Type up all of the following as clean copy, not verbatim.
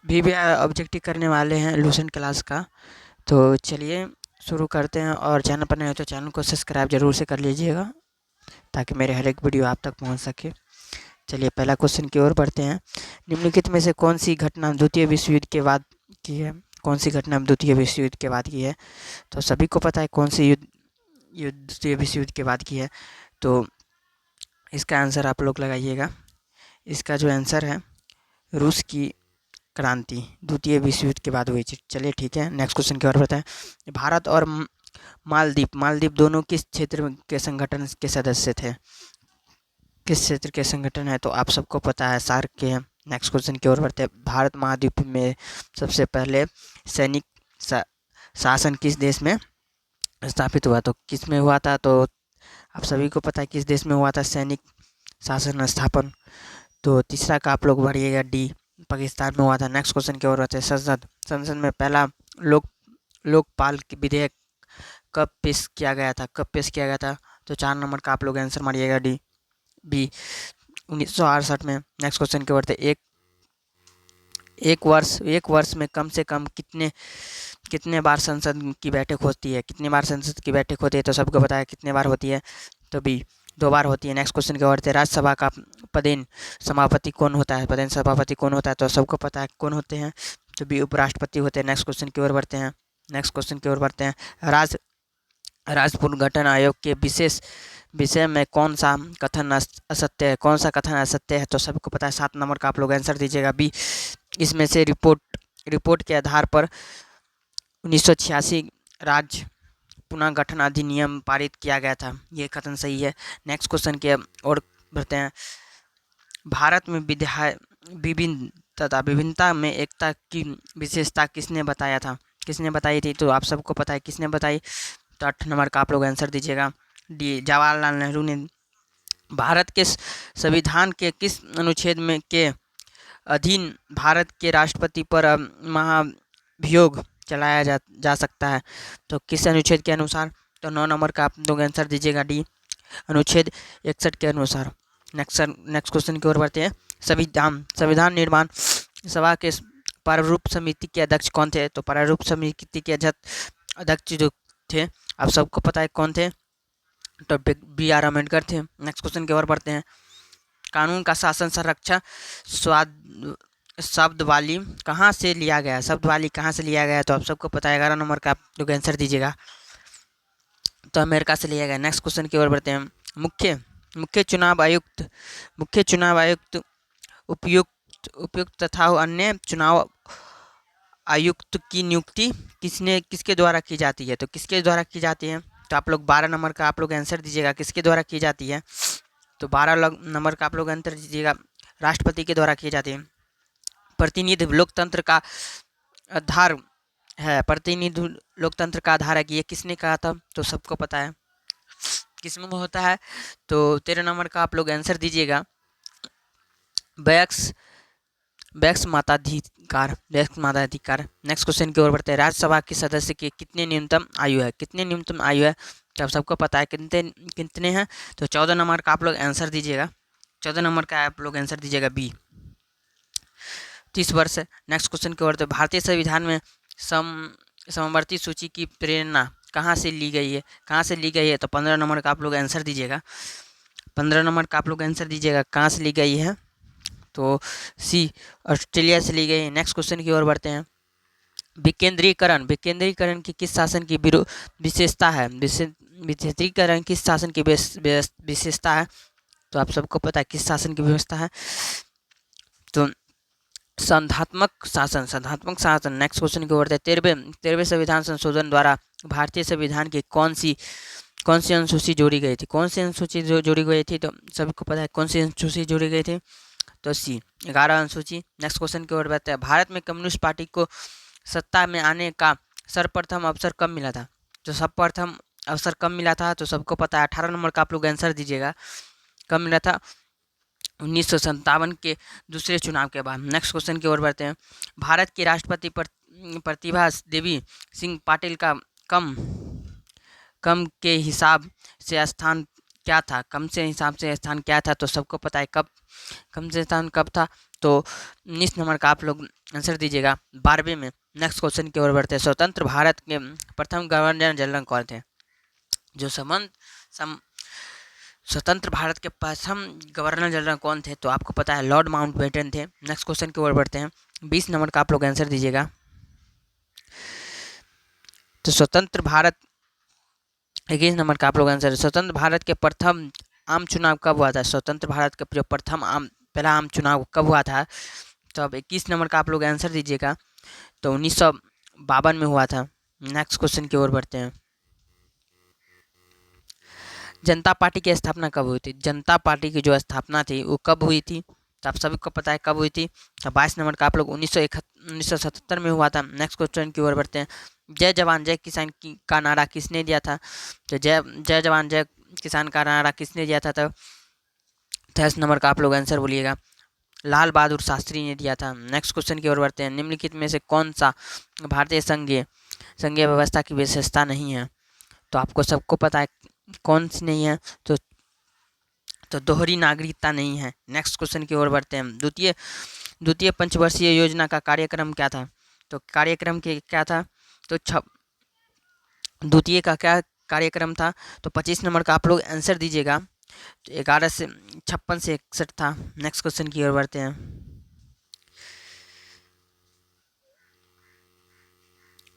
भी ऑब्जेक्टिव करने वाले हैं लूसेंट क्लास का। तो चलिए शुरू करते हैं, और चैनल पर नए हो तो चैनल को सब्सक्राइब जरूर से कर लीजिएगा ताकि मेरे हर एक वीडियो आप तक पहुंच सके। चलिए पहला क्वेश्चन की ओर बढ़ते हैं। निम्नलिखित में से कौन सी घटना द्वितीय विश्व युद्ध के बाद की है? कौन सी घटना द्वितीय विश्व युद्ध के बाद की है? तो सभी को पता है कौन सी युद्ध द्वितीय विश्व युद्ध के बाद की है। तो इसका आंसर आप लोग लगाइएगा। इसका जो आंसर है रूस की क्रांति द्वितीय विश्व युद्ध के बाद हुई थी। चलिए ठीक है, नेक्स्ट क्वेश्चन की ओर बताएं। भारत और मालदीव दोनों किस क्षेत्र के संगठन के सदस्य थे? किस क्षेत्र के संगठन है? तो आप सबको पता है सार्क के हैं। नेक्स्ट क्वेश्चन की ओर बढ़ते हैं। भारत महाद्वीप में सबसे पहले सैनिक शासन किस देश में स्थापित हुआ? तो किस में हुआ था? तो आप सभी को पता है किस देश में हुआ था सैनिक शासन स्थापन। तो तीसरा का आप लोग बढ़िएगा डी, पाकिस्तान में हुआ था। नेक्स्ट क्वेश्चन की ओर बढ़ते हैं। संसद में पहला लोकपाल विधेयक कब पेश किया गया था? कब पेश किया गया था? तो 4 नंबर का आप लोग आंसर मारिएगा डी, बी, 1968 में। नेक्स्ट क्वेश्चन की ओर बढ़ते हैं। एक वर्ष में कम से कम कितने बार संसद की बैठक होती है? कितनी बार संसद की बैठक होती है? तो सबको पता है कितने बार होती है। तो बी, 2 बार होती है। नेक्स्ट क्वेश्चन की ओर बढ़ते हैं। राज्यसभा का पदेन सभापति कौन होता है? पदेन सभापति कौन होता है? तो सबको पता है कौन होते हैं। तो बी, उपराष्ट्रपति होते हैं। नेक्स्ट क्वेश्चन की ओर बढ़ते हैं। राज्य पुनर्गठन आयोग के विशेष विषय में कौन सा कथन असत्य है? कौन सा कथन असत्य है? तो सबको पता है। 7 नंबर का आप लोग आंसर दीजिएगा बी, इसमें से रिपोर्ट के आधार पर 1986 राज्य पुनर्गठन अधिनियम पारित किया गया था। ये कथन सही है। नेक्स्ट क्वेश्चन के और बढ़ते हैं। भारत में विभिन्नता में एकता की विशेषता किसने बताया था? किसने बताई थी? तो आप सबको पता है किसने बताई। तो 8 नंबर का आप लोग आंसर दीजिएगा डी, जवाहरलाल नेहरू ने। भारत के संविधान के किस अनुच्छेद में के अधीन भारत के राष्ट्रपति पर महाभियोग चलाया जा सकता है? तो किस अनुच्छेद के अनुसार? तो 9 नंबर का आप लोग आंसर दीजिएगा डी, अनुच्छेद 61 के अनुसार। नेक्स्ट क्वेश्चन की ओर बढ़ते हैं। संविधान निर्माण सभा के प्रारूप समिति के अध्यक्ष कौन थे? तो प्रारूप समिति के अध्यक्ष जो थे आप सबको पता है कौन थे। तो बी आर अम्बेडकर थे। नेक्स्ट क्वेश्चन की ओर बढ़ते हैं। कानून का शासन संरक्षण शब्दवाली कहाँ से लिया गया? शब्दवाली कहाँ से लिया गया? तो आप सबको पता है। 11 नंबर का आप लोग आंसर दीजिएगा। तो अमेरिका से लिया गया। नेक्स्ट क्वेश्चन की ओर बढ़ते हैं। मुख्य चुनाव आयुक्त उपयुक्त तथा अन्य चुनाव आयुक्त की नियुक्ति किसके द्वारा की जाती है? तो किसके द्वारा की जाती है? तो आप लोग 12 नंबर का आप लोग आंसर दीजिएगा किसके द्वारा की जाती है। तो 12 नंबर का आप लोग आंसर दीजिएगा राष्ट्रपति के द्वारा की जाती है। प्रतिनिधि लोकतंत्र का आधार है। प्रतिनिधि लोकतंत्र का आधार है कि ये किसने कहा था? तो सबको पता है किसमें होता है। तो 13 नंबर का आप लोग आंसर दीजिएगा बैक्स माताधिकार। नेक्स्ट क्वेश्चन की ओर बढ़ते हैं। राज्यसभा के सदस्य की कितने न्यूनतम आयु है? तो आप सबको पता है कितने हैं। तो 14 नंबर का आप लोग आंसर दीजिएगा। 14 नंबर का आप लोग आंसर दीजिएगा बी, 30 वर्ष। नेक्स्ट क्वेश्चन की ओर। भारतीय संविधान में समवर्ती सूची की प्रेरणा कहाँ से ली गई है? तो 15 नंबर का आप लोग आंसर दीजिएगा। 15 नंबर का आप लोग आंसर दीजिएगा कहाँ से ली गई है? तो सी, ऑस्ट्रेलिया से ली गई है। नेक्स्ट क्वेश्चन की ओर बढ़ते हैं। विकेंद्रीकरण की किस शासन की विशेषता है? विकेंद्रीकरण किस शासन की विशेषता है? तो आप सबको पता है किस शासन की व्यवस्था है। तो संधात्मक शासन। नेक्स्ट क्वेश्चन की ओर बढ़ते हैं। 13वें संविधान संशोधन द्वारा भारतीय संविधान की कौन सी अनुसूची जोड़ी गई थी? कौन सी अनुसूची जोड़ी गई थी? तो सबको पता है कौन सी अनुसूची जोड़ी गई थी। तो सी, 11 अनुसूची। नेक्स्ट क्वेश्चन की ओर बढ़ते हैं। भारत में कम्युनिस्ट पार्टी को सत्ता में आने का सर्वप्रथम अवसर कब मिला था? तो सर्वप्रथम अवसर कब मिला था? तो सबको पता है। 18 नंबर का आप लोग आंसर दीजिएगा कब मिला था। 1957 के दूसरे चुनाव के बाद। नेक्स्ट क्वेश्चन की ओर बढ़ते हैं। भारत की राष्ट्रपति प्रतिभा देवी सिंह पाटिल का कम के हिसाब से स्थान क्या था? कम से हिसाब से स्थान क्या था? तो सबको पता है कम से स्थान कब था। तो तो 19 नंबर का आप लोग आंसर दीजिएगा। 12वें में नेक्स्ट क्वेश्चन की ओर बढ़ते हैं। स्वतंत्र भारत के प्रथम गवर्नर जनरल कौन थे? जो स्वतंत्र भारत के प्रथम गवर्नर जनरल कौन थे? तो आपको पता है लॉर्ड माउंटबेटन थे। नेक्स्ट क्वेश्चन की ओर बढ़ते हैं। 20 नंबर का आप लोग आंसर दीजिएगा। तो स्वतंत्र भारत 21 नंबर का आप लोग आंसर। स्वतंत्र भारत के प्रथम आम चुनाव कब हुआ था? स्वतंत्र भारत का जो प्रथम पहला आम चुनाव कब हुआ था? तो अब 21 नंबर का आप लोग आंसर दीजिएगा। तो 1952 में हुआ था। नेक्स्ट क्वेश्चन की ओर बढ़ते हैं। जनता पार्टी की स्थापना कब हुई थी? जनता पार्टी की जो स्थापना थी वो कब हुई थी? तो आप सभी को पता है कब हुई थी। तो 22 नंबर का आप लोग 1977 में हुआ था। नेक्स्ट क्वेश्चन की ओर बढ़ते हैं। जय जवान जय किसान का नारा किसने दिया था? तो जय जय जवान जय किसान का नारा किसने दिया था? तो 23 नंबर का आप लोग आंसर बोलिएगा। लाल बहादुर शास्त्री ने दिया था। नेक्स्ट क्वेश्चन की ओर बढ़ते हैं। निम्नलिखित में से कौन सा भारतीय संघीय व्यवस्था की विशेषता नहीं है? तो आपको सबको पता है कौन सी नहीं है। तो दोहरी नागरिकता नहीं है। नेक्स्ट क्वेश्चन की ओर बढ़ते हैं। द्वितीय पंचवर्षीय योजना का कार्यक्रम क्या था? तो कार्यक्रम के क्या था? तो द्वितीय का क्या कार्यक्रम था? तो 25 नंबर का आप लोग आंसर दीजिएगा। तो 1156 से 61 था। नेक्स्ट क्वेश्चन की ओर बढ़ते हैं।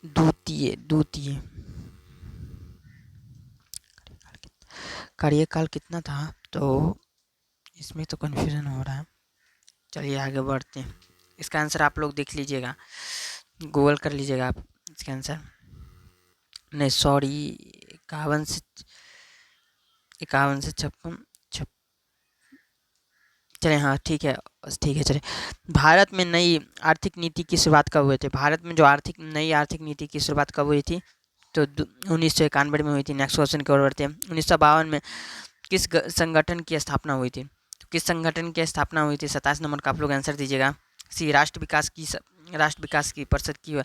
द्वितीय कार्यकाल कितना था? तो इसमें तो कन्फ्यूजन हो रहा है। चलिए आगे बढ़ते हैं। इसका आंसर आप लोग देख लीजिएगा, गूगल कर लीजिएगा आप इसका आंसर। नहीं सॉरी, 51 से 56 चले, हाँ ठीक है चलिए। भारत में नई आर्थिक नीति की शुरुआत कब हुई थी? भारत में जो नई आर्थिक नीति की शुरुआत कब हुई थी? तो 1991 में हुई थी। नेक्स्ट क्वेश्चन की ओर बढ़ते हैं। 1952 में किस संगठन की स्थापना हुई थी? तो किस संगठन की स्थापना हुई थी? 27 नंबर का आप लोग आंसर दीजिएगा। सी राष्ट्र विकास की परिषद की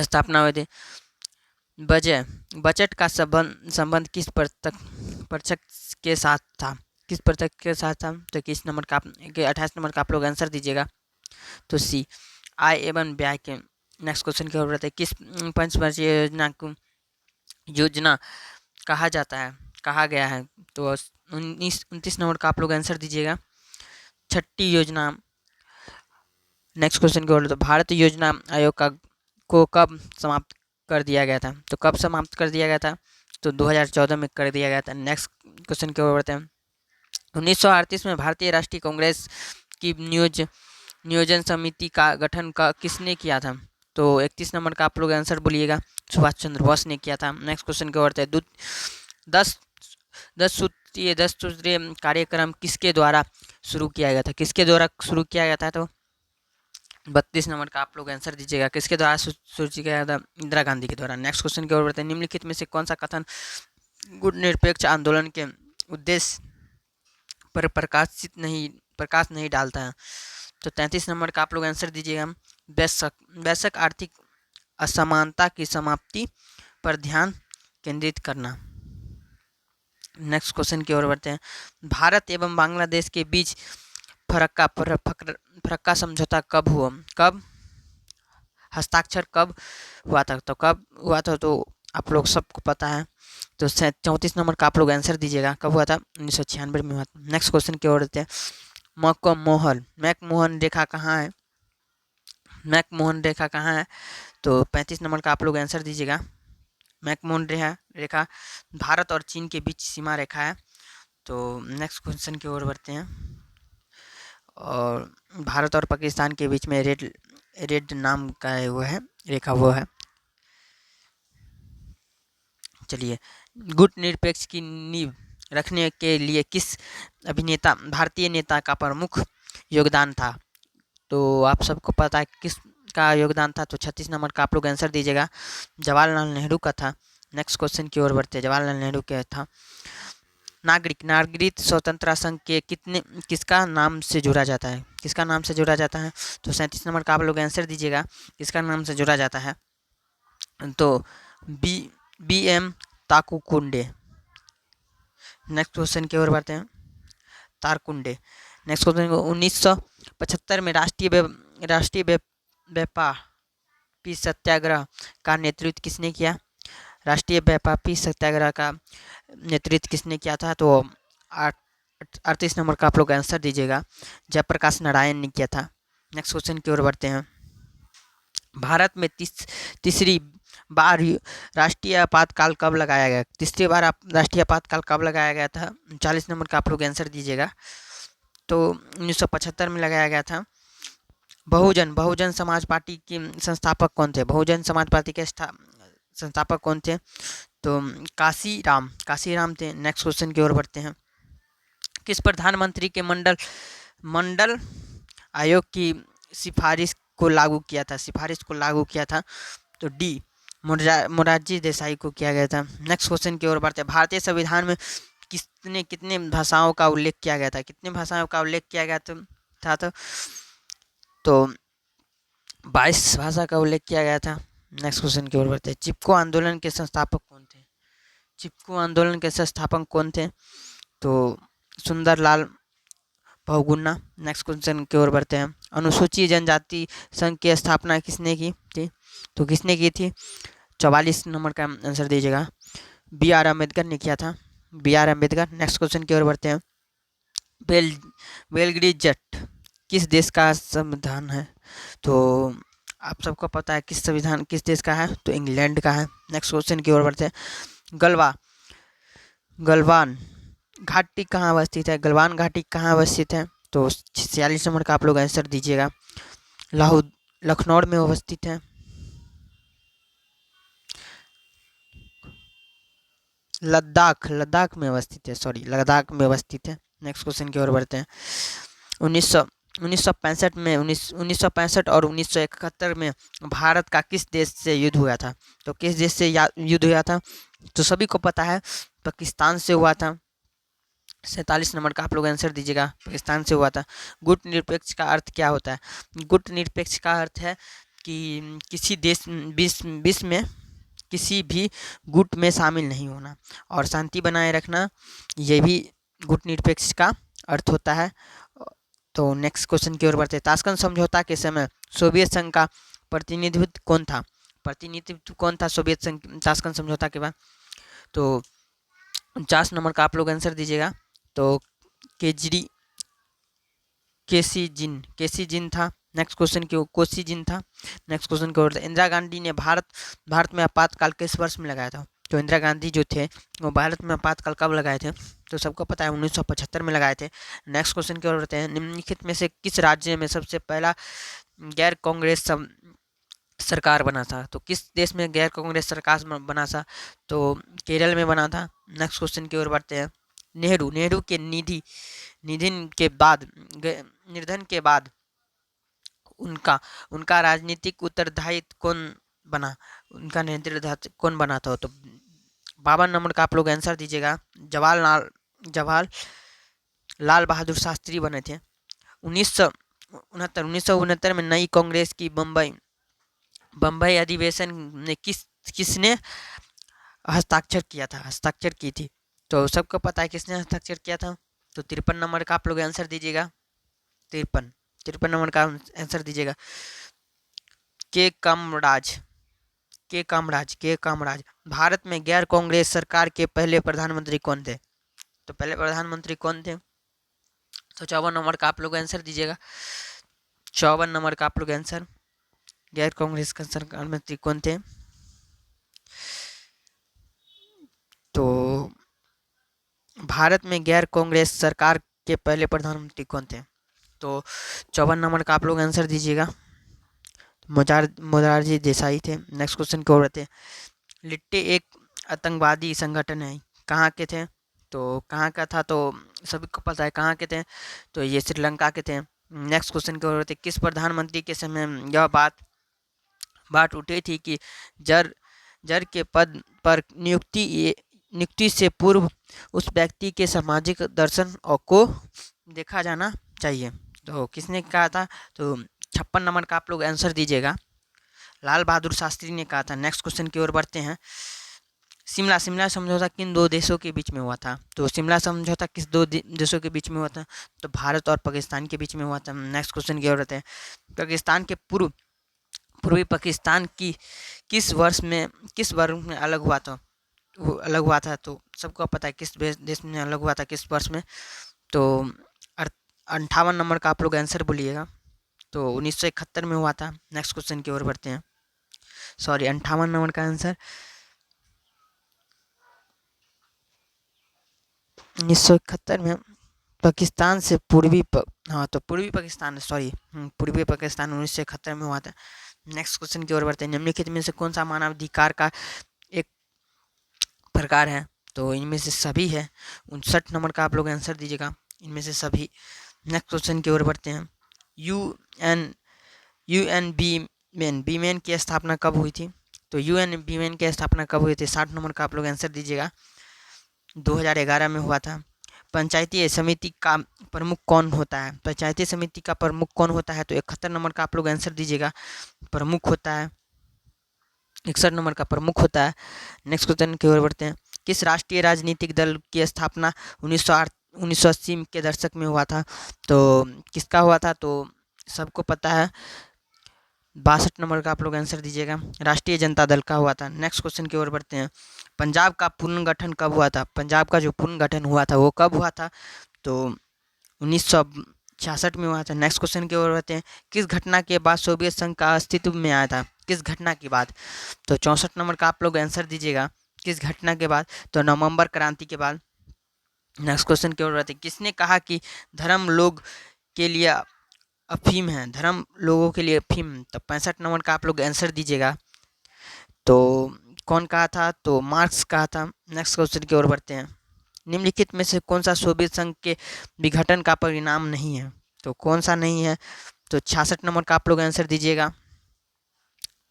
स्थापना हुई थी। बजट का संबंध किस पृथक के साथ था? किस पृथक के साथ था? तो 21 नंबर का 28 नंबर का आप लोग आंसर दीजिएगा। तो सी आय एवं व्यय के। नेक्स्ट क्वेश्चन की ओर बढ़ते हैं। किस पंचवर्षीय योजना कहा गया है? तो 29 नंबर का आप लोग आंसर दीजिएगा। छठी योजना। नेक्स्ट क्वेश्चन की ओर। तो भारत योजना आयोग को कब समाप्त कर दिया गया था? तो कब समाप्त कर दिया गया था? तो 2014 में कर दिया गया था। नेक्स्ट क्वेश्चन की ओर बढ़ते हैं। 1938 में भारतीय राष्ट्रीय कांग्रेस की नियोजन समिति का गठन किसने किया था? तो 31 नंबर का आप लोग आंसर बोलिएगा। सुभाष चंद्र बोस ने किया था। नेक्स्ट क्वेश्चन की ओर बढ़ते हैं। 10 सूत्रीय कार्यक्रम किसके द्वारा शुरू किया गया था? किसके द्वारा शुरू किया गया था? तो 32 नंबर का आप लोग आंसर दीजिएगा। किसके द्वारा शुरू किया गया था? इंदिरा गांधी के द्वारा। नेक्स्ट क्वेश्चन की ओर बढ़ते हैं। निम्नलिखित में से कौन सा कथन गुटनिरपेक्ष आंदोलन के उद्देश्य पर प्रकाश नहीं डालता है? तो 33 नंबर का आप लोग आंसर दीजिएगा। वैश्विक आर्थिक असमानता की समाप्ति पर ध्यान केंद्रित करना। नेक्स्ट क्वेश्चन की ओर बढ़ते हैं। भारत एवं बांग्लादेश के बीच फरक्का समझौता कब हस्ताक्षर कब हुआ था? तो कब हुआ था? तो आप लोग सबको पता है। तो 34 नंबर का आप लोग आंसर दीजिएगा। कब हुआ था? 1996 में हुआ था। नेक्स्ट क्वेश्चन की ओर बढ़ते हैं। मैकमोहन रेखा कहाँ है? मैकमोहन रेखा कहाँ है? तो 35 नंबर का आप लोग आंसर दीजिएगा। मैकमोहन रेखा भारत और चीन के बीच सीमा रेखा है। तो नेक्स्ट क्वेश्चन की ओर बढ़ते हैं। और भारत और पाकिस्तान के बीच में रेड नाम का वो है रेखा, वो है। चलिए, गुटनिरपेक्ष की नींव रखने के लिए किस भारतीय नेता का प्रमुख योगदान था? तो आप सबको पता है किस का योगदान था। तो 36 नंबर का आप लोग आंसर दीजिएगा। जवाहरलाल नेहरू का था। नेक्स्ट क्वेश्चन की ओर बढ़ते हैं। जवाहरलाल नेहरू का था। नागरिक स्वतंत्रता संघ के किसका नाम से जुड़ा जाता है? किसका नाम से जुड़ा जाता है? तो 37 नंबर का आप लोग आंसर दीजिएगा। किसका नाम से जुड़ा जाता है? तो बी एम ताकुकुंडे। नेक्स्ट क्वेश्चन की ओर बढ़ते हैं। तारकुंडे। नेक्स्ट क्वेश्चन, 1975 में राष्ट्रीय व्यापारी सत्याग्रह का नेतृत्व किसने किया? राष्ट्रीय व्यापारी सत्याग्रह का नेतृत्व किसने किया था? तो 38 नंबर का आप लोग आंसर दीजिएगा, जयप्रकाश नारायण ने किया था। नेक्स्ट क्वेश्चन की ओर बढ़ते हैं। भारत में तीसरी बार राष्ट्रीय आपातकाल कब लगाया गया? तीसरी बार राष्ट्रीय आपातकाल कब लगाया गया था? 40 नंबर का आप लोग आंसर दीजिएगा। तो 1975 में लगाया गया था। बहुजन समाज पार्टी के संस्थापक कौन थे? बहुजन समाज पार्टी के संस्थापक कौन थे? तो काशीराम थे। नेक्स्ट क्वेश्चन की ओर बढ़ते हैं। किस प्रधानमंत्री के मंडल आयोग की सिफारिश को लागू किया था? तो डी मोरारजी देसाई को किया गया था। नेक्स्ट क्वेश्चन की ओर बढ़ते हैं। भारतीय संविधान में कितने भाषाओं का उल्लेख किया गया था? कितने भाषाओं का उल्लेख किया गया था? तो 22 भाषा का उल्लेख किया गया था। नेक्स्ट क्वेश्चन की ओर बढ़ते हैं। चिपको आंदोलन के संस्थापक कौन थे? तो सुंदरलाल बहुगुणा। नेक्स्ट क्वेश्चन की ओर बढ़ते हैं। अनुसूचित जनजाति संघ की स्थापना किसने की थी? तो किसने की थी? 44 नंबर का आंसर दीजिएगा। BR अम्बेडकर ने किया था। BR अम्बेडकर। नेक्स्ट क्वेश्चन की ओर बढ़ते हैं। बेलग्रेड जट किस देश का संविधान है? तो आप सबको पता है किस देश का है? तो इंग्लैंड का है। नेक्स्ट क्वेश्चन की ओर बढ़ते हैं। गलवान घाटी कहाँ अवस्थित है? गलवान घाटी कहाँ अवस्थित है? तो 46 नंबर का आप लोग आंसर दीजिएगा। लखनऊ में अवस्थित है। लद्दाख में अवस्थित है। नेक्स्ट क्वेश्चन की ओर बढ़ते हैं। 1965 और 1971 में भारत का किस देश से युद्ध हुआ था? तो किस देश से युद्ध हुआ था? तो सभी को पता है, पाकिस्तान से हुआ था। 47 नंबर का आप लोग आंसर दीजिएगा। पाकिस्तान से हुआ था। गुट निरपेक्ष का अर्थ क्या होता है? गुट निरपेक्ष का अर्थ है कि किसी विश्व में किसी भी गुट में शामिल नहीं होना और शांति बनाए रखना, ये भी गुट निरपेक्ष का अर्थ होता है। तो नेक्स्ट क्वेश्चन की ओर बढ़ते हैं। ताशकंद समझौता के समय सोवियत संघ का प्रतिनिधित्व कौन था? सोवियत संघ ताशकंद समझौता के बाद? तो 49 नंबर का आप लोग आंसर दीजिएगा। तो केसी जिन था। नेक्स्ट क्वेश्चन की कोसीजिन था। नेक्स्ट क्वेश्चन की ओर। इंदिरा गांधी ने भारत में आपातकाल किस वर्ष में लगाया था? तो इंदिरा गांधी जो थे वो भारत में आपातकाल कब लगाए थे? तो सबको पता है 1975 में लगाए थे। नेक्स्ट क्वेश्चन की ओर बढ़ते हैं। निम्नलिखित में से किस राज्य में सबसे पहला गैर कांग्रेस सरकार बना था? तो किस देश में गैर कांग्रेस सरकार बना था? तो केरल में बना था। नेक्स्ट क्वेश्चन की ओर बढ़ते हैं। नेहरू के निधन के बाद उनका राजनीतिक उत्तरदायित्व उनका नेतृत्व कौन बना था? तो 52 नंबर का आप लोग आंसर दीजिएगा। जवाहरलाल बहादुर शास्त्री बने थे। 1969 में नई कांग्रेस की बम्बई अधिवेशन में किसने हस्ताक्षर की थी? तो सबको पता है किसने हस्ताक्षर किया था। तो 53 नंबर का आप लोग आंसर दीजिएगा। 53 नंबर का आंसर दीजिएगा। के कामराज। भारत में गैर कांग्रेस सरकार के पहले प्रधानमंत्री कौन थे? तो पहले प्रधानमंत्री कौन थे? तो 54 नंबर का आप लोग आंसर दीजिएगा। 54 नंबर का आप लोग आंसर। गैर कांग्रेस का सरकार मंत्री कौन थे? तो भारत में गैर कांग्रेस सरकार के पहले प्रधानमंत्री कौन थे? तो 54 नंबर का आप लोग आंसर दीजिएगा। मोरारजी देसाई थे। नेक्स्ट क्वेश्चन की ओर बढ़ते हैं। लिट्टे एक आतंकवादी संगठन है, कहाँ के थे? तो कहाँ का था? तो सभी को पता है कहाँ के थे। तो ये श्रीलंका के थे। नेक्स्ट क्वेश्चन की ओर बढ़ते हैं। किस प्रधानमंत्री के समय यह बात उठी थी कि जर के पद पर नियुक्ति से पूर्व उस व्यक्ति के सामाजिक दर्शन को देखा जाना चाहिए? तो किसने कहा था? तो 56 नंबर का आप लोग आंसर दीजिएगा। लाल बहादुर शास्त्री ने कहा था। नेक्स्ट क्वेश्चन की ओर बढ़ते हैं। शिमला शिमला समझौता किन दो देशों के बीच में हुआ था? तो शिमला समझौता किस दो देशों के बीच में हुआ था? तो भारत और पाकिस्तान के बीच में हुआ था। नेक्स्ट क्वेश्चन की ओर बढ़ते हैं। पाकिस्तान के पूर्वी पाकिस्तान की किस वर्ष में अलग हुआ था? वो अलग हुआ था, तो सबको पता है किस देश में अलग हुआ था, किस वर्ष में। तो 58 नंबर का आप लोग आंसर बोलिएगा। तो 1971 में हुआ था। नेक्स्ट क्वेश्चन की ओर बढ़ते हैं। सॉरी, 58 नंबर का आंसर 1971 में पाकिस्तान से हाँ, तो पूर्वी पाकिस्तान, सॉरी, पूर्वी पाकिस्तान 1971 में हुआ था। नेक्स्ट क्वेश्चन की ओर बढ़ते हैं। निम्नलिखित में से कौन सा मानवाधिकार का एक प्रकार है? तो इनमें से सभी है। 59 नंबर का आप लोग आंसर दीजिएगा, इनमें से सभी। नेक्स्ट क्वेश्चन की ओर बढ़ते हैं। U N U N B मेन की स्थापना कब हुई थी? तो यू एन बी मेन की स्थापना कब हुई थी? 60 नंबर का आप लोग आंसर दीजिएगा। 2011 में हुआ था। पंचायती समिति का प्रमुख कौन होता है? पंचायती समिति का प्रमुख कौन होता है? तो 71 नंबर का आप लोग आंसर दीजिएगा। प्रमुख होता है, 61 नंबर का प्रमुख होता है। नेक्स्ट क्वेश्चन की ओर बढ़ते हैं। किस राष्ट्रीय राजनीतिक दल की स्थापना 1980 के दशक में हुआ था? तो किसका हुआ था? तो सबको पता है। 62 नंबर का आप लोग आंसर दीजिएगा। राष्ट्रीय जनता दल का हुआ था। नेक्स्ट क्वेश्चन की ओर बढ़ते हैं। पंजाब का पुनर्गठन कब हुआ था? पंजाब का जो पुनर्गठन हुआ था वो कब हुआ था? तो 1966 में हुआ था। नेक्स्ट क्वेश्चन की ओर बढ़ते हैं। किस घटना के बाद सोवियत संघ का अस्तित्व में आया था? किस घटना के बाद? तो 64 नंबर का आप लोग आंसर दीजिएगा। किस घटना के बाद? तो नवंबर क्रांति के बाद। नेक्स्ट क्वेश्चन की ओर बढ़ते हैं। किसने कहा कि धर्म लोग के लिए अफीम है? धर्म लोगों के लिए अफीम। तो 65 नंबर का आप लोग आंसर दीजिएगा। तो कौन कहा था? तो मार्क्स कहा था। नेक्स्ट क्वेश्चन की ओर बढ़ते हैं। निम्नलिखित में से कौन सा सोवियत संघ के विघटन का परिणाम नहीं है? तो कौन सा नहीं है? तो 66 नंबर का आप लोग आंसर दीजिएगा।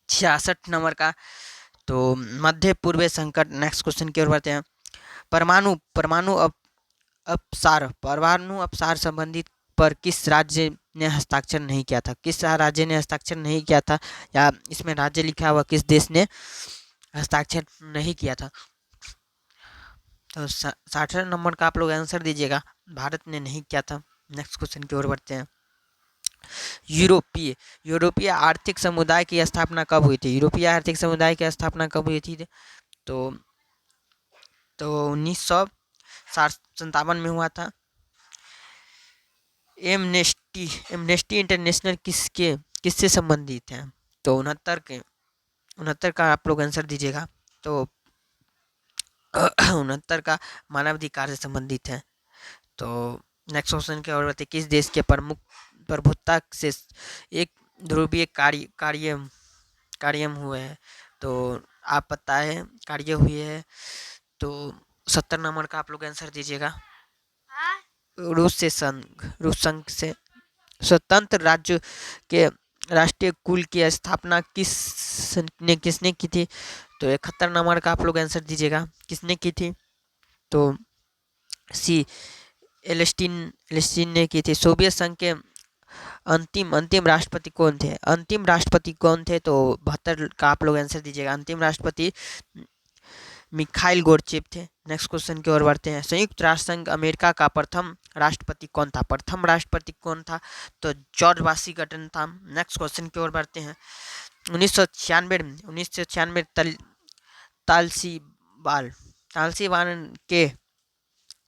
66 नंबर का, तो मध्य पूर्व संकट। नेक्स्ट क्वेश्चन की ओर बढ़ते हैं। परमाणु परमाणु परमाणु अपसार संबंधित पर किस राज्य ने हस्ताक्षर नहीं किया था? किस राज्य ने हस्ताक्षर नहीं किया था, या इसमें राज्य लिखा हुआ किस देश ने हस्ताक्षर नहीं किया था? तो 60 नंबर का आप लोग आंसर दीजिएगा। भारत ने नहीं किया था। नेक्स्ट क्वेश्चन की ओर बढ़ते हैं। यूरोपीय यूरोपीय आर्थिक समुदाय की स्थापना कब हुई थी? यूरोपीय आर्थिक समुदाय की स्थापना कब हुई थी? तो 1957 में हुआ था। एमनेस्टी इंटरनेशनल किससे संबंधित है? तो 69 का आप लोग आंसर दीजिएगा। तो 69 का मानवाधिकार से संबंधित है। तो नेक्स्ट क्वेश्चन की ओर बढ़ते हैं। किस देश के प्रमुख प्रभुत्ता से एक ध्रुवीय कार्यम हुए हैं? तो आप पता है कार्य हुए है। तो 70 नंबर का आप लोग आंसर दीजिएगा। रूस संघ से स्वतंत्र राज्य के राष्ट्रीय कुल की स्थापना किसने की थी? तो 71 नंबर का आप लोग आंसर दीजिएगा। किसने की थी? तो सी एलेस्टीन ने की थी। सोवियत संघ के अंतिम राष्ट्रपति कौन थे? अंतिम राष्ट्रपति कौन थे? तो 72 का आप लोग आंसर दीजिएगा। अंतिम राष्ट्रपति मिखाइल गोर्चेव थे। नेक्स्ट क्वेश्चन की ओर बढ़ते हैं। संयुक्त राष्ट्र संघ अमेरिका का प्रथम राष्ट्रपति कौन था? प्रथम राष्ट्रपति कौन था? तो जॉर्ज वाशिंगटन था। नेक्स्ट क्वेश्चन की ओर बढ़ते हैं। 1996 तालसीबाल तालसीबान के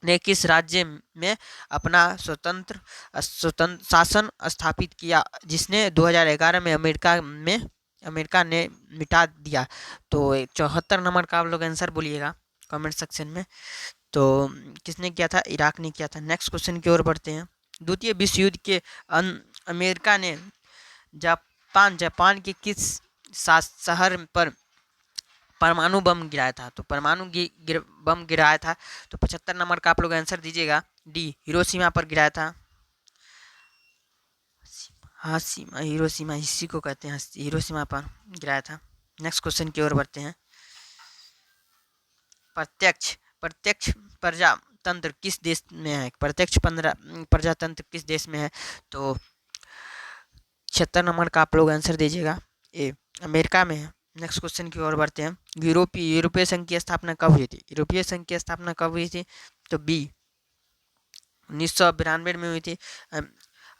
ने किस राज्य में अपना स्वतंत्र शासन स्थापित किया, जिसने 2011 में अमेरिका ने मिटा दिया? तो 74 नंबर का आप लोग आंसर बोलिएगा कमेंट सेक्शन में। तो किसने किया था? इराक ने किया था। नेक्स्ट क्वेश्चन की ओर बढ़ते हैं। द्वितीय विश्व युद्ध के अमेरिका ने जापान के किस शहर पर परमाणु बम गिराया था? तो बम गिराया था। तो 75 नंबर का आप लोग आंसर दीजिएगा। डी, हिरोशिमा पर गिराया था। हिरोशिमा इसी को कहते हैं, हिरोशिमा पर गिराया था। नेक्स्ट क्वेश्चन की ओर बढ़ते हैं। प्रत्यक्ष प्रजातंत्र किस देश में है? प्रत्यक्ष प्रजातंत्र किस देश में है? तो 76 नंबर का आप लोग आंसर दीजिएगा। ए, अमेरिका में है। नेक्स्ट क्वेश्चन की ओर बढ़ते हैं। यूरोपीय संघ की स्थापना कब हुई थी? यूरोपीय संघ की स्थापना कब हुई थी? तो बी 1992 में हुई थी।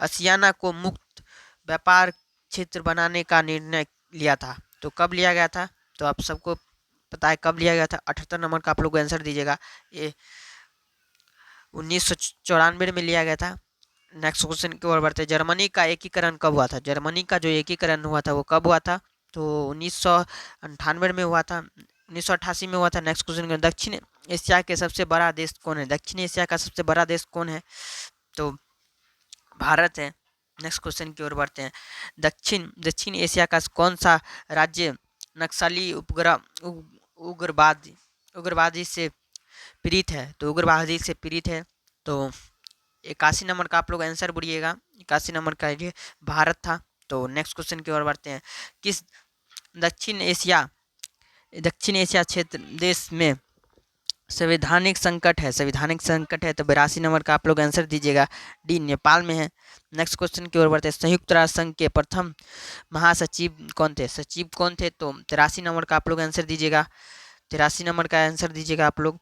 आसियाना को मुक्त व्यापार क्षेत्र बनाने का निर्णय लिया था। तो कब लिया गया था? तो आप सबको पता है कब लिया गया था। 78 नंबर का आप लोग आंसर दीजिएगा। ये 1994 में लिया गया था। नेक्स्ट क्वेश्चन की ओर बढ़ते हैं। जर्मनी का एकीकरण कब हुआ था? जर्मनी का जो एकीकरण हुआ था वो कब हुआ था? तो 1998 में हुआ था। 1988 में हुआ था। Next question. दक्षिण एशिया के सबसे बड़ा देश कौन है? दक्षिण एशिया का सबसे बड़ा देश कौन है? तो भारत है। नेक्स्ट क्वेश्चन की ओर बढ़ते हैं। दक्षिण एशिया का कौन सा राज्य नक्सली उग्रवादी से पीड़ित है? तो उग्रवादी से पीड़ित है। तो 81 नंबर का आप लोग आंसर बोलिएगा। 81 नंबर का ये भारत था। तो नेक्स्ट क्वेश्चन की ओर बढ़ते हैं। किस दक्षिण एशिया क्षेत्र देश में संवैधानिक संकट है? तो 82 नंबर का आप लोग आंसर दीजिएगा। डी नेपाल में है। नेक्स्ट क्वेश्चन की ओर बढ़ते हैं। संयुक्त राष्ट्र संघ के प्रथम महासचिव कौन थे? सचिव कौन थे? तो 83 नंबर का आप लोग आंसर दीजिएगा। 83 नंबर का आंसर दीजिएगा आप लोग।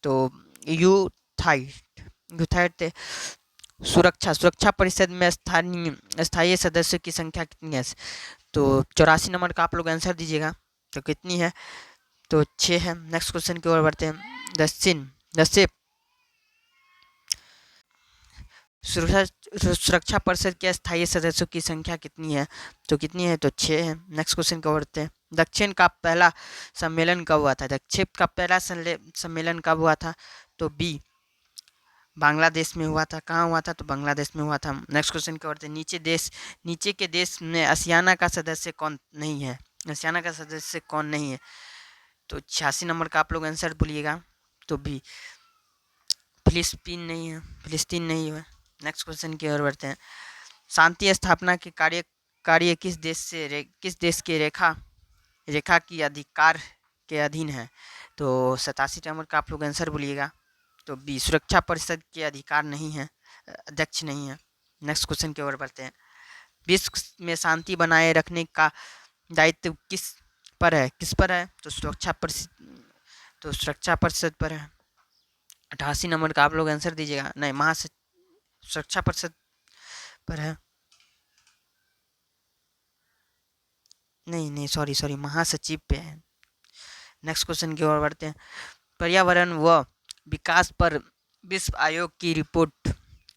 तो यूथाइट थे। सुरक्षा परिषद में स्थायी सदस्यों की संख्या कितनी है? तो 84 नंबर का आप लोग आंसर दीजिएगा। तो कितनी है? तो 6 है। नेक्स्ट क्वेश्चन की ओर बढ़ते हैं। दस सुरक्षा परिषद के स्थायी सदस्यों की संख्या कितनी है? तो कितनी है? तो 6 है। नेक्स्ट क्वेश्चन की ओर बढ़ते हैं। दक्षिण का पहला सम्मेलन कब हुआ था? दक्षिण का पहला सम्मेलन कब हुआ था? तो बी बांग्लादेश में हुआ था। कहाँ हुआ था? तो बांग्लादेश में हुआ था। नेक्स्ट क्वेश्चन की ओर बढ़ते हैं। नीचे के देश में आसियाना का सदस्य कौन नहीं है? आसियाना का सदस्य कौन नहीं है? तो 86 नंबर का आप लोग आंसर बोलिएगा। तो बी फिलिस्तीन नहीं है। नेक्स्ट क्वेश्चन की ओर बढ़ते हैं। शांति स्थापना के कार्य किस देश के रेखा की अधिकार के अधीन है? तो 87 नंबर का आप लोग आंसर बोलिएगा। तो बी सुरक्षा परिषद के अधिकार नहीं है, अध्यक्ष नहीं है। नेक्स्ट क्वेश्चन की ओर बढ़ते हैं। विश्व में शांति बनाए रखने का दायित्व किस पर है? तो सुरक्षा परिषद पर है। 88 नंबर का आप लोग आंसर दीजिएगा। नहीं, सुरक्षा परिषद पर है। नहीं, सॉरी, महासचिव पे है। नेक्स्ट क्वेश्चन की ओर बढ़ते हैं। पर्यावरण व विकास पर विश्व आयोग की रिपोर्ट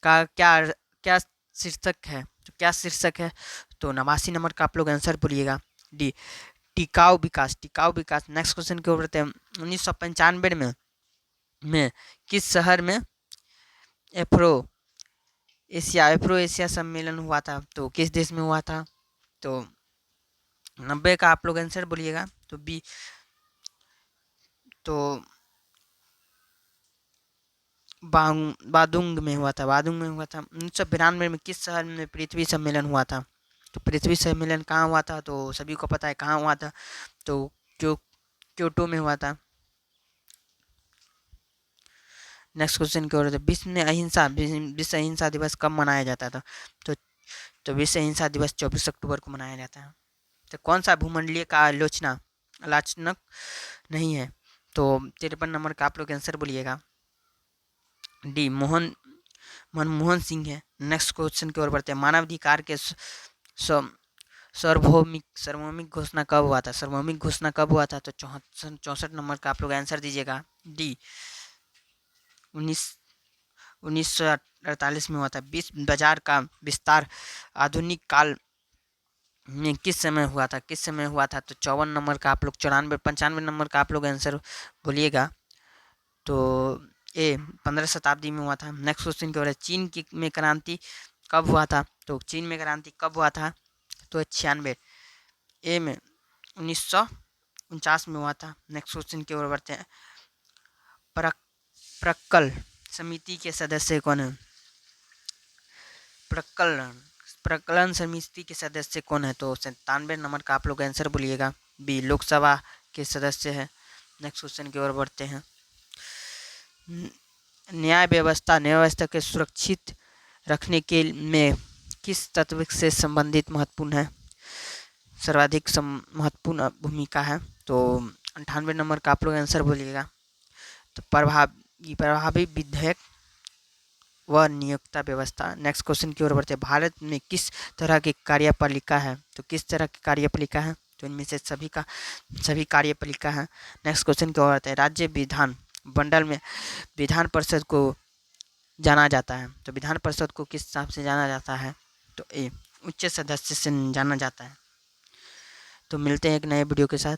का क्या शीर्षक है? तो क्या शीर्षक है? तो 89 नंबर का आप लोग आंसर बोलिएगा। डी टिकाऊ विकास। नेक्स्ट क्वेश्चन की ओर बढ़ते हैं। 1995 में किस शहर में एफ्रो एशिया सम्मेलन हुआ था? तो किस देश में हुआ था? तो 90 का आप लोग आंसर बोलिएगा। तो बी तो बादुंग में हुआ था। 1992 में किस शहर में पृथ्वी सम्मेलन हुआ था? तो पृथ्वी सम्मेलन कहाँ हुआ था? तो सभी को पता है कहाँ हुआ था। तो क्योटो में हुआ था। नेक्स्ट क्वेश्चन की ओर विश्व अहिंसा दिवस कब मनाया जाता था? तो विश्व अहिंसा दिवस 24 अक्टूबर को मनाया जाता है। तो कौन सा भूमंडलीय का आलोचनक नहीं है? तो 53 नंबर का आप लोग आंसर बोलिएगा। डी मनमोहन सिंह है। नेक्स्ट क्वेश्चन की ओर बढ़ते हैं। मानवाधिकार के सार्वभौमिक घोषणा कब हुआ था? सार्वभौमिक घोषणा कब हुआ था? तो 64 नंबर का आप लोग आंसर दीजिएगा। डी 1948 में हुआ था। विश्व बाजार का विस्तार आधुनिक काल में किस समय हुआ था? तो 54 नंबर का आप लोग 95 नंबर का आप लोग आंसर बोलिएगा। तो ए 15 शताब्दी में हुआ था। नेक्स्ट क्वेश्चन की ओर है। चीन में क्रांति कब हुआ था? तो चीन में क्रांति कब हुआ था? तो 96। ए में 1949 में हुआ था। नेक्स्ट क्वेश्चन की ओर बढ़ते हैं। प्रक्कल समिति के सदस्य कौन है? प्रकलन समिति के सदस्य कौन है? तो 97 नंबर का आप लोग आंसर बोलिएगा। बी लोकसभा के सदस्य है। नेक्स्ट क्वेश्चन की ओर बढ़ते हैं। न्याय व्यवस्था के सुरक्षित रखने के में किस तत्व से संबंधित महत्वपूर्ण है? सर्वाधिक महत्वपूर्ण भूमिका है। तो 98 नंबर का आप लोग आंसर बोलिएगा। तो प्रभावी विधेयक व नियोक्ता व्यवस्था। नेक्स्ट क्वेश्चन की ओर बढ़ते हैं। भारत में किस तरह की कार्यपालिका है? तो किस तरह की कार्यपालिका है? तो इनमें से सभी कार्यपालिका है। नेक्स्ट क्वेश्चन की ओर बढ़ते हैं। राज्य विधान मंडल में विधान परिषद को जाना जाता है। तो विधान परिषद को किस हिसाब से जाना जाता है? तो ए उच्च सदस्य से जाना जाता है। तो मिलते हैं एक नए वीडियो के साथ।